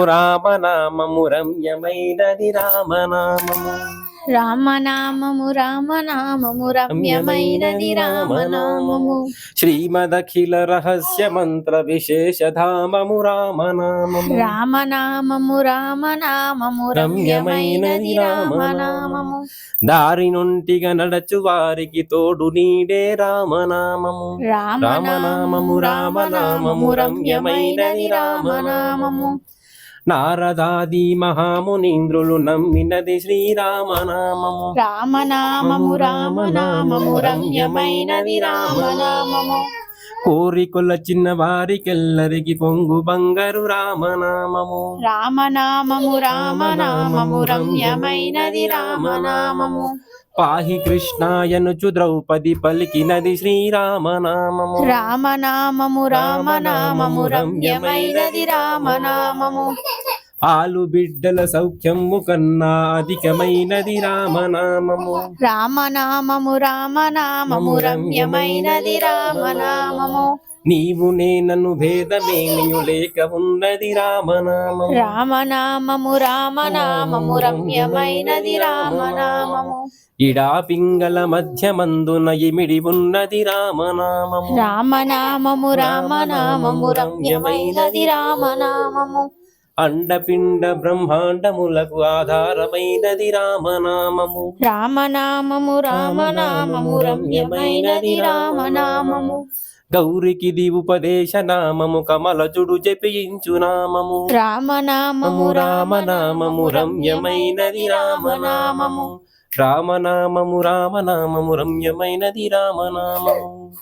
రామనామము రమ్యమైనది రామనామము. రామనామము రమ్యమైనది రామనామము. శ్రీమదఖిల రహస్య మంత్ర విశేషధామము రామనామము. రామనామము రమ్యమైనది రామనామము. దారి నుంటిగా నడచు వారికి తోడు నీడే రామనామము. రామనామము రమ్యమైనది రామనామము. నారదాది మహామునీంద్రులు నమ్మినది శ్రీరామనామము. రామనామము రమ్యమైనది రామనామము. కోరికొల చిన్న వారికెల్లరికి పొంగు బంగారు రామనామము. రామనామము రమ్యమైనది రామనామము. పాహి కృష్ణాయనుచు ద్రౌపది పలికినది శ్రీరామనామము. రామనామము రమ్యమైనది రామనామము. ఆలు బిడ్డల సౌఖ్యము కన్నా అధికమైనది రామనామము. రామనామము రమ్యమైనది రామనామము. నీవు నేనను భేదమేమియు లేక ఉన్నది రామనామము. రామనామము రమ్యమైనది రామనామము. ఇడా పింగళ మధ్యమందున ఇమిడి ఉన్నది రామనామము. రామనామము రమ్యమైనది రామనామము. అండపిండ బ్రహ్మాండములకు ఆధారమైనది రామనామము. రామనామము రమ్యమైనది రామనామము. గౌరికిది ఉపదేశ నామము కమలజుడు జపించు నామము. రామనామము రమ్యమైనది రామనామము. రామనామము రమ్యమైనది రామనామము.